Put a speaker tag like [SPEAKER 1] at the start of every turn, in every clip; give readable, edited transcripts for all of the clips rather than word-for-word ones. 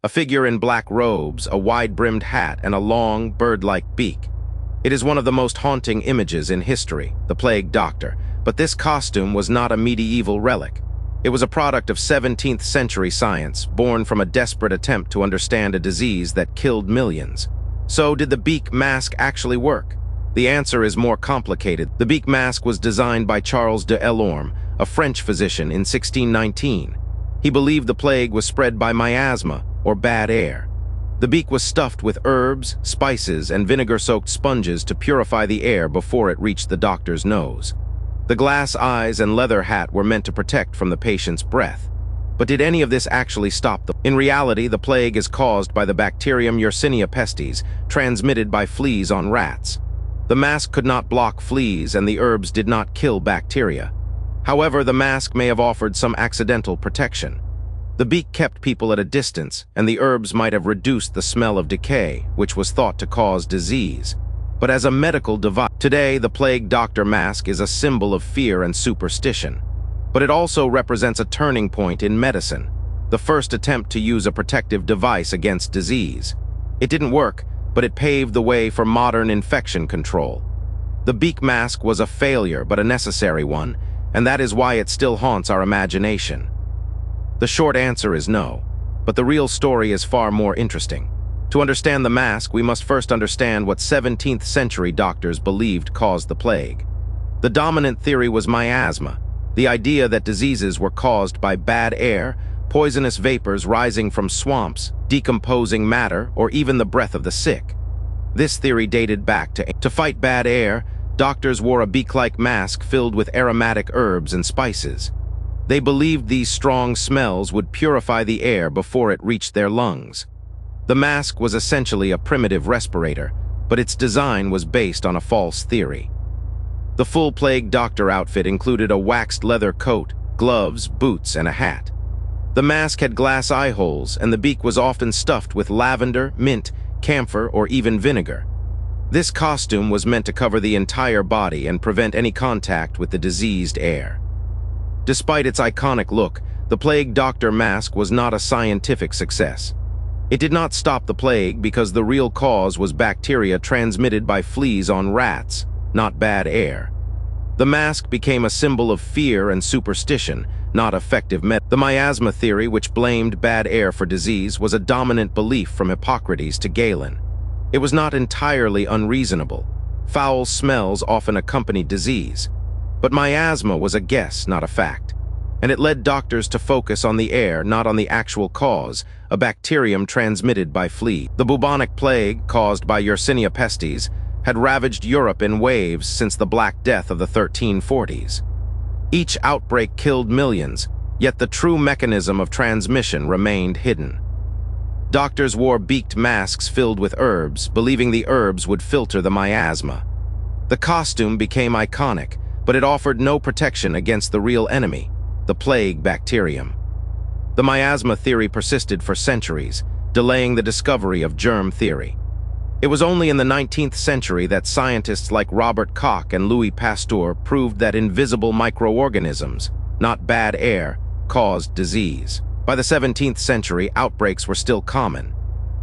[SPEAKER 1] a figure in black robes, a wide-brimmed hat, and a long, bird-like beak. It is one of the most haunting images in history, the plague doctor, but this costume was not a medieval relic. It was a product of 17th century science, born from a desperate attempt to understand a disease that killed millions. So, did the beak mask actually work? The answer is more complicated. The beak mask was designed by Charles de Delorme, a French physician, in 1619. He believed the plague was spread by miasma, or bad air. The beak was stuffed with herbs, spices, and vinegar-soaked sponges to purify the air before it reached the doctor's nose. The glass eyes and leather hat were meant to protect from the patient's breath. But did any of this actually stop them? In reality, the plague is caused by the bacterium Yersinia pestis, transmitted by fleas on rats. The mask could not block fleas, and the herbs did not kill bacteria. However, the mask may have offered some accidental protection. The beak kept people at a distance, and the herbs might have reduced the smell of decay, which was thought to cause disease. But as a medical device, today the plague doctor mask is a symbol of fear and superstition. But it also represents a turning point in medicine, the first attempt to use a protective device against disease. It didn't work, but it paved the way for modern infection control. The beak mask was a failure, but a necessary one, and that is why it still haunts our imagination. The short answer is no, but the real story is far more interesting. To understand the mask, we must first understand what 17th century doctors believed caused the plague. The dominant theory was miasma, the idea that diseases were caused by bad air, poisonous vapors rising from swamps, decomposing matter, or even the breath of the sick. This theory dated back to fight bad air, doctors wore a beak-like mask filled with aromatic herbs and spices. They believed these strong smells would purify the air before it reached their lungs. The mask was essentially a primitive respirator, but its design was based on a false theory. The full plague doctor outfit included a waxed leather coat, gloves, boots, and a hat. The mask had glass eye holes, and the beak was often stuffed with lavender, mint, camphor, or even vinegar. This costume was meant to cover the entire body and prevent any contact with the diseased air. Despite its iconic look, the plague doctor mask was not a scientific success. It did not stop the plague because the real cause was bacteria transmitted by fleas on rats, not bad air. The mask became a symbol of fear and superstition, not effective medicine. The miasma theory, which blamed bad air for disease, was a dominant belief from Hippocrates to Galen. It was not entirely unreasonable. Foul smells often accompanied disease. But miasma was a guess, not a fact. And it led doctors to focus on the air, not on the actual cause, a bacterium transmitted by fleas. The bubonic plague, caused by Yersinia pestis, had ravaged Europe in waves since the Black Death of the 1340s. Each outbreak killed millions, yet the true mechanism of transmission remained hidden. Doctors wore beaked masks filled with herbs, believing the herbs would filter the miasma. The costume became iconic, but it offered no protection against the real enemy, the plague bacterium. The miasma theory persisted for centuries, delaying the discovery of germ theory. It was only in the 19th century that scientists like Robert Koch and Louis Pasteur proved that invisible microorganisms, not bad air, caused disease. By the 17th century, outbreaks were still common.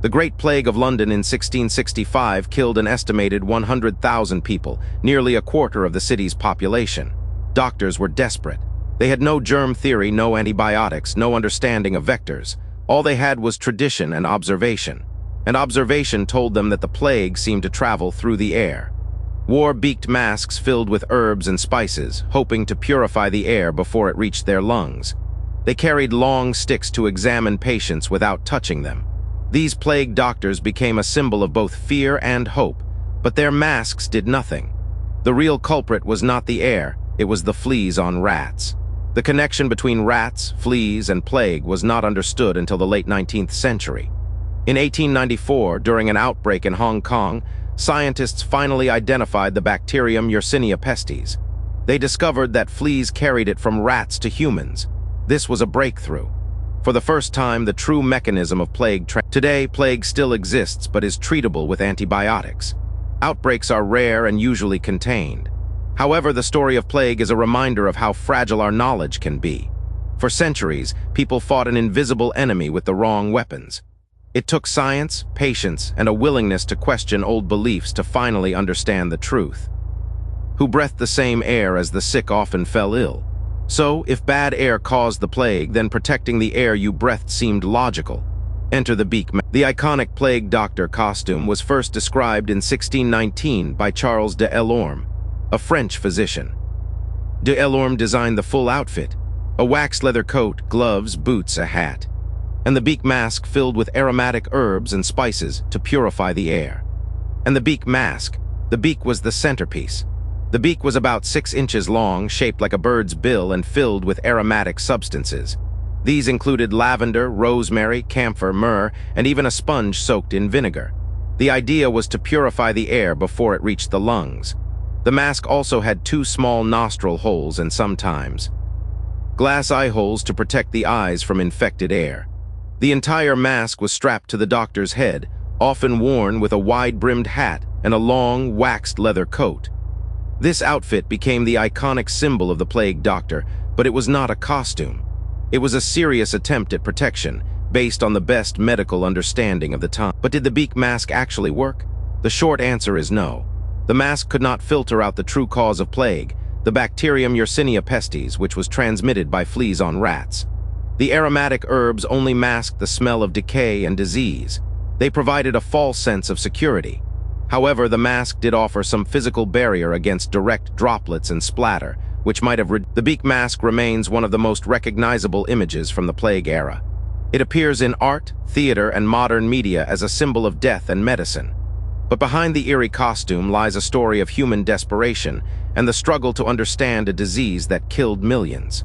[SPEAKER 1] The Great Plague of London in 1665 killed an estimated 100,000 people, nearly a quarter of the city's population. Doctors were desperate. They had no germ theory, no antibiotics, no understanding of vectors. All they had was tradition and observation. And observation told them that the plague seemed to travel through the air. Wore beaked masks filled with herbs and spices, hoping to purify the air before it reached their lungs. They carried long sticks to examine patients without touching them. These plague doctors became a symbol of both fear and hope, but their masks did nothing. The real culprit was not the air, it was the fleas on rats. The connection between rats, fleas, and plague was not understood until the late 19th century. In 1894, during an outbreak in Hong Kong, scientists finally identified the bacterium Yersinia pestis. They discovered that fleas carried it from rats to humans. This was a breakthrough. For the first time, the true mechanism of plague. Today, plague still exists but is treatable with antibiotics. Outbreaks are rare and usually contained. However, the story of plague is a reminder of how fragile our knowledge can be. For centuries, people fought an invisible enemy with the wrong weapons. It took science, patience, and a willingness to question old beliefs to finally understand the truth. Who breathed the same air as the sick often fell ill. So, if bad air caused the plague, then protecting the air you breathed seemed logical. Enter the beak. The iconic plague doctor costume was first described in 1619 by Charles de Delorme, a French physician. De Delorme designed the full outfit: a waxed leather coat, gloves, boots, a hat, and the beak mask filled with aromatic herbs and spices to purify the air. And the beak mask, the beak was the centerpiece. The beak was about 6 inches long, shaped like a bird's bill and filled with aromatic substances. These included lavender, rosemary, camphor, myrrh, and even a sponge soaked in vinegar. The idea was to purify the air before it reached the lungs. The mask also had 2 small nostril holes and sometimes glass eye holes to protect the eyes from infected air. The entire mask was strapped to the doctor's head, often worn with a wide-brimmed hat and a long, waxed leather coat. This outfit became the iconic symbol of the plague doctor, but it was not a costume. It was a serious attempt at protection, based on the best medical understanding of the time. But did the beak mask actually work? The short answer is no. The mask could not filter out the true cause of plague, the bacterium Yersinia pestis, which was transmitted by fleas on rats. The aromatic herbs only masked the smell of decay and disease. They provided a false sense of security. However, the mask did offer some physical barrier against direct droplets and splatter, which might have The beak mask remains one of the most recognizable images from the plague era. It appears in art, theater, and modern media as a symbol of death and medicine. But behind the eerie costume lies a story of human desperation and the struggle to understand a disease that killed millions.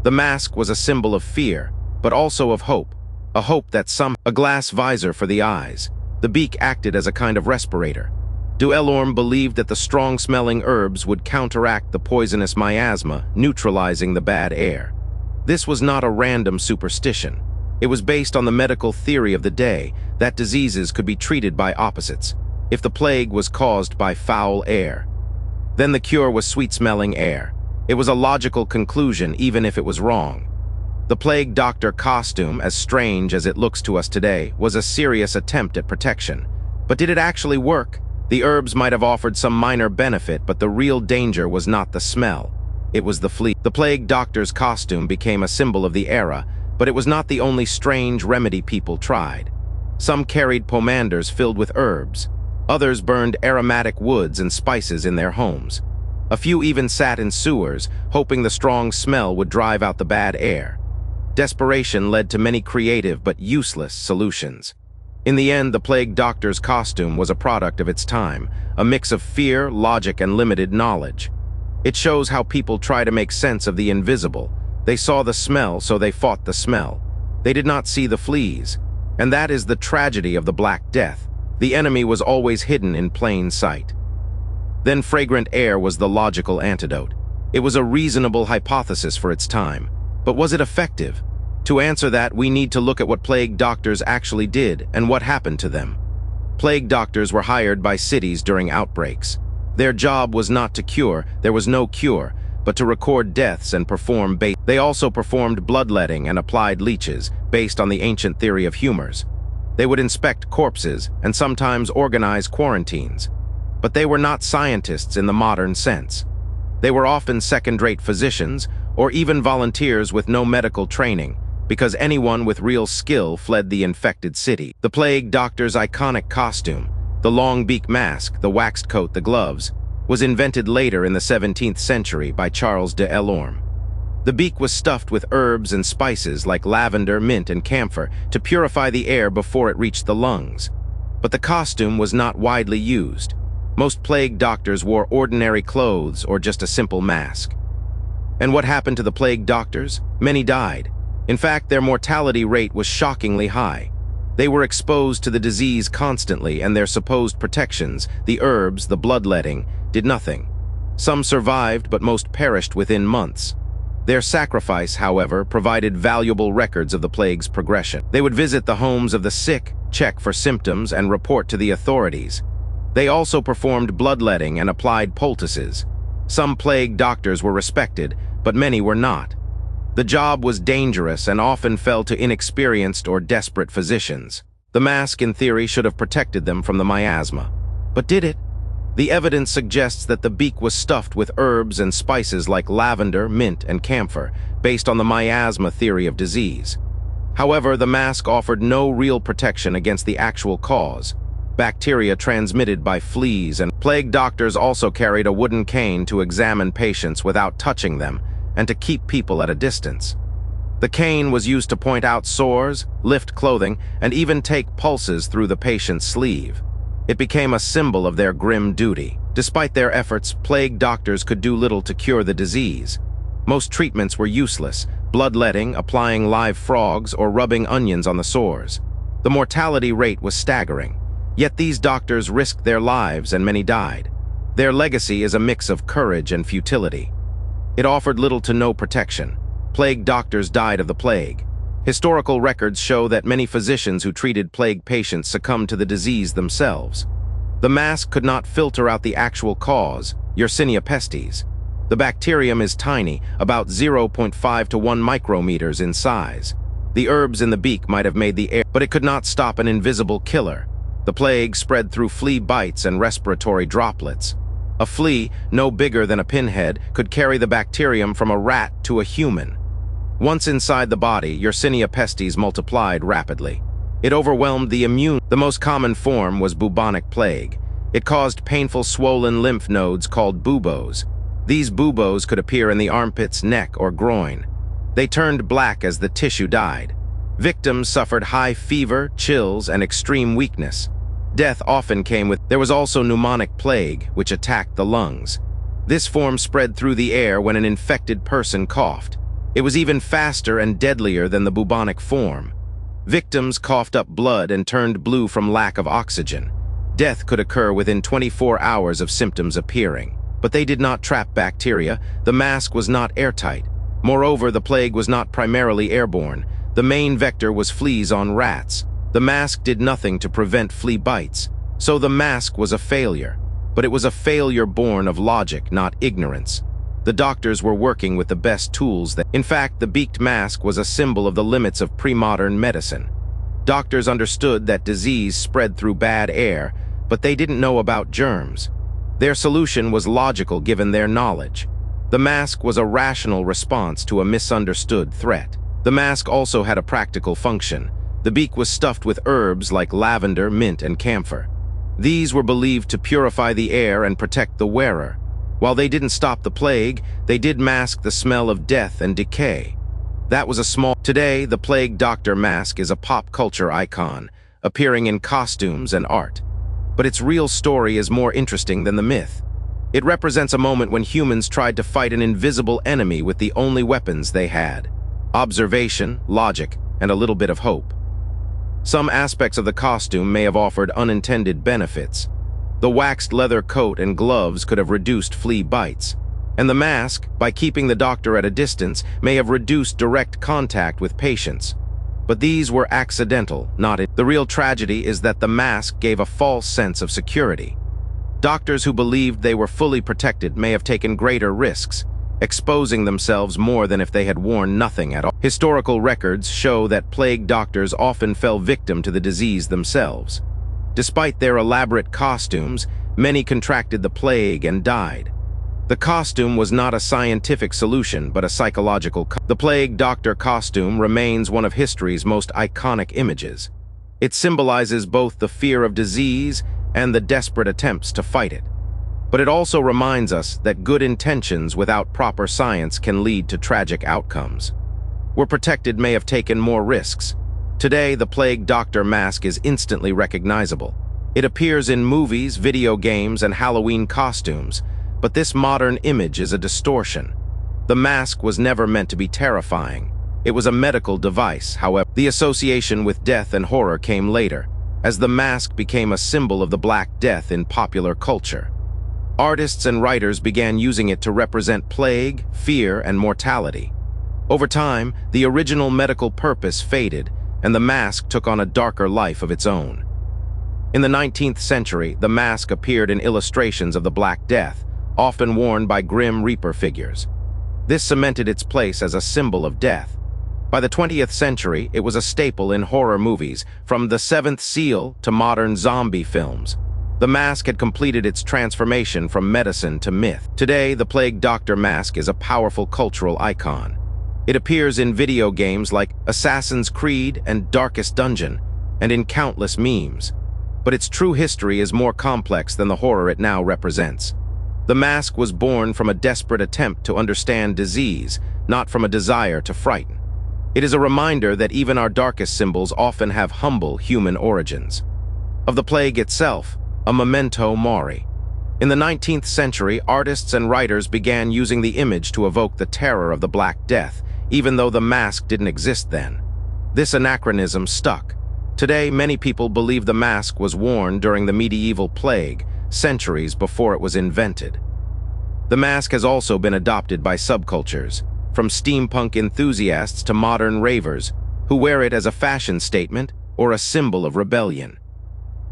[SPEAKER 1] The mask was a symbol of fear, but also of hope, a hope that a glass visor for the eyes. The beak acted as a kind of respirator. De Delorme believed that the strong-smelling herbs would counteract the poisonous miasma, neutralizing the bad air. This was not a random superstition. It was based on the medical theory of the day that diseases could be treated by opposites. If the plague was caused by foul air, then the cure was sweet-smelling air. It was a logical conclusion, even if it was wrong. The plague doctor costume, as strange as it looks to us today, was a serious attempt at protection. But did it actually work? The herbs might have offered some minor benefit, but the real danger was not the smell. It was the flea. The plague doctor's costume became a symbol of the era, but it was not the only strange remedy people tried. Some carried pomanders filled with herbs. Others burned aromatic woods and spices in their homes. A few even sat in sewers, hoping the strong smell would drive out the bad air. Desperation led to many creative but useless solutions. In the end, the plague doctor's costume was a product of its time, a mix of fear, logic, and limited knowledge. It shows how people try to make sense of the invisible. They saw the smell, so they fought the smell. They did not see the fleas. And that is the tragedy of the Black Death. The enemy was always hidden in plain sight. Then fragrant air was the logical antidote. It was a reasonable hypothesis for its time. But was it effective? To answer that, we need to look at what plague doctors actually did and what happened to them. Plague doctors were hired by cities during outbreaks. Their job was not to cure, there was no cure, but to record deaths and perform They also performed bloodletting and applied leeches, based on the ancient theory of humors. They would inspect corpses and sometimes organize quarantines. But they were not scientists in the modern sense. They were often second-rate physicians, or even volunteers with no medical training, because anyone with real skill fled the infected city. The plague doctor's iconic costume, the long beak mask, the waxed coat, the gloves, was invented later in the 17th century by Charles de Delorme. The beak was stuffed with herbs and spices like lavender, mint, and camphor to purify the air before it reached the lungs. But the costume was not widely used. Most plague doctors wore ordinary clothes or just a simple mask. And what happened to the plague doctors? Many died. In fact, their mortality rate was shockingly high. They were exposed to the disease constantly, and their supposed protections, the herbs, the bloodletting, did nothing. Some survived, but most perished within months. Their sacrifice, however, provided valuable records of the plague's progression. They would visit the homes of the sick, check for symptoms, and report to the authorities. They also performed bloodletting and applied poultices. Some plague doctors were respected, but many were not. The job was dangerous and often fell to inexperienced or desperate physicians. The mask, in theory, should have protected them from the miasma. But did it? The evidence suggests that the beak was stuffed with herbs and spices like lavender, mint, and camphor, based on the miasma theory of disease. However, the mask offered no real protection against the actual cause, bacteria transmitted by fleas, and plague doctors also carried a wooden cane to examine patients without touching them and to keep people at a distance. The cane was used to point out sores, lift clothing, and even take pulses through the patient's sleeve. It became a symbol of their grim duty. Despite their efforts, plague doctors could do little to cure the disease. Most treatments were useless, bloodletting, applying live frogs, or rubbing onions on the sores. The mortality rate was staggering. Yet these doctors risked their lives and many died. Their legacy is a mix of courage and futility. It offered little to no protection. Plague doctors died of the plague. Historical records show that many physicians who treated plague patients succumbed to the disease themselves. The mask could not filter out the actual cause, Yersinia pestis. The bacterium is tiny, about 0.5 to 1 micrometers in size. The herbs in the beak might have made the air, but it could not stop an invisible killer. The plague spread through flea bites and respiratory droplets. A flea, no bigger than a pinhead, could carry the bacterium from a rat to a human. Once inside the body, Yersinia pestis multiplied rapidly. It overwhelmed the immune. The most common form was bubonic plague. It caused painful swollen lymph nodes called buboes. These buboes could appear in the armpits, neck, or groin. They turned black as the tissue died. Victims suffered high fever, chills, and extreme weakness. Death often came with. There was also pneumonic plague, which attacked the lungs. This form spread through the air when an infected person coughed. It was even faster and deadlier than the bubonic form. Victims coughed up blood and turned blue from lack of oxygen. Death could occur within 24 hours of symptoms appearing. But they did not trap bacteria. The mask was not airtight. Moreover, the plague was not primarily airborne. The main vector was fleas on rats. The mask did nothing to prevent flea bites. So the mask was a failure. But it was a failure born of logic, not ignorance. The doctors were working with the best tools that. In fact, the beaked mask was a symbol of the limits of pre-modern medicine. Doctors understood that disease spread through bad air, but they didn't know about germs. Their solution was logical given their knowledge. The mask was a rational response to a misunderstood threat. The mask also had a practical function. The beak was stuffed with herbs like lavender, mint, and camphor. These were believed to purify the air and protect the wearer. While they didn't stop the plague, they did mask the smell of death and decay. That was a small. Today, the plague doctor mask is a pop culture icon, appearing in costumes and art. But its real story is more interesting than the myth. It represents a moment when humans tried to fight an invisible enemy with the only weapons they had: observation, logic, and a little bit of hope. Some aspects of the costume may have offered unintended benefits. The waxed leather coat and gloves could have reduced flea bites. And the mask, by keeping the doctor at a distance, may have reduced direct contact with patients. But these were accidental, not in. The real tragedy is that the mask gave a false sense of security. Doctors who believed they were fully protected may have taken greater risks, exposing themselves more than if they had worn nothing at all. Historical records show that plague doctors often fell victim to the disease themselves. Despite their elaborate costumes, many contracted the plague and died. The costume was not a scientific solution, but a psychological. The plague doctor costume remains one of history's most iconic images. It symbolizes both the fear of disease and the desperate attempts to fight it. But it also reminds us that good intentions without proper science can lead to tragic outcomes. Where protected may have taken more risks. Today, the plague doctor mask is instantly recognizable. It appears in movies, video games, and Halloween costumes, but this modern image is a distortion. The mask was never meant to be terrifying. It was a medical device, however. The association with death and horror came later, as the mask became a symbol of the Black Death in popular culture. Artists and writers began using it to represent plague, fear, and mortality. Over time, the original medical purpose faded, and the mask took on a darker life of its own. In the 19th century, the mask appeared in illustrations of the Black Death, often worn by grim reaper figures. This cemented its place as a symbol of death. By the 20th century, it was a staple in horror movies, from The Seventh Seal to modern zombie films. The mask had completed its transformation from medicine to myth. Today, the Plague Doctor mask is a powerful cultural icon. It appears in video games like Assassin's Creed and Darkest Dungeon, and in countless memes. But its true history is more complex than the horror it now represents. The mask was born from a desperate attempt to understand disease, not from a desire to frighten. It is a reminder that even our darkest symbols often have humble human origins. Of the plague itself, a memento mori. In the 19th century, artists and writers began using the image to evoke the terror of the Black Death, even though the mask didn't exist then. This anachronism stuck. Today, many people believe the mask was worn during the medieval plague, centuries before it was invented. The mask has also been adopted by subcultures, from steampunk enthusiasts to modern ravers, who wear it as a fashion statement or a symbol of rebellion.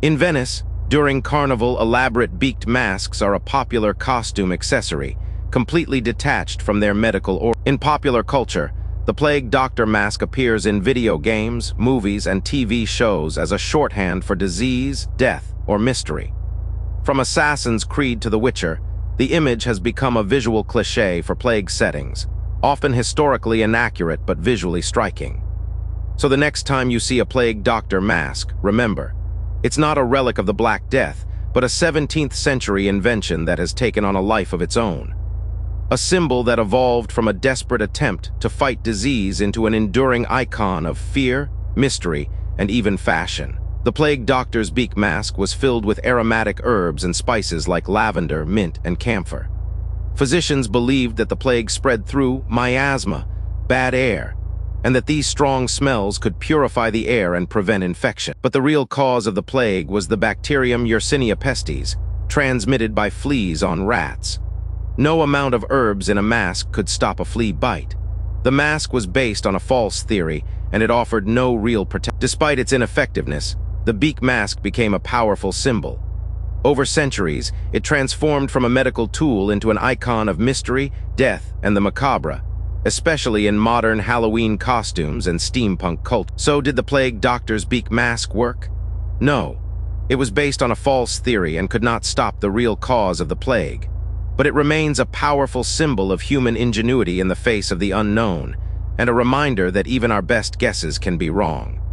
[SPEAKER 1] In Venice, during Carnival, elaborate beaked masks are a popular costume accessory, completely detached from their medical or. In popular culture, the Plague Doctor mask appears in video games, movies, and TV shows as a shorthand for disease, death, or mystery. From Assassin's Creed to The Witcher, the image has become a visual cliché for plague settings, often historically inaccurate but visually striking. So the next time you see a Plague Doctor mask, remember, it's not a relic of the Black Death, but a 17th century invention that has taken on a life of its own. A symbol that evolved from a desperate attempt to fight disease into an enduring icon of fear, mystery, and even fashion. The Plague Doctor's beak mask was filled with aromatic herbs and spices like lavender, mint, and camphor. Physicians believed that the plague spread through miasma, bad air, and that these strong smells could purify the air and prevent infection. But the real cause of the plague was the bacterium Yersinia pestis, transmitted by fleas on rats. No amount of herbs in a mask could stop a flea bite. The mask was based on a false theory, and it offered no real protection. Despite its ineffectiveness, the beak mask became a powerful symbol. Over centuries, it transformed from a medical tool into an icon of mystery, death, and the macabre, especially in modern Halloween costumes and steampunk culture. So did the Plague Doctor's beak mask work? No. It was based on a false theory and could not stop the real cause of the plague. But it remains a powerful symbol of human ingenuity in the face of the unknown, and a reminder that even our best guesses can be wrong.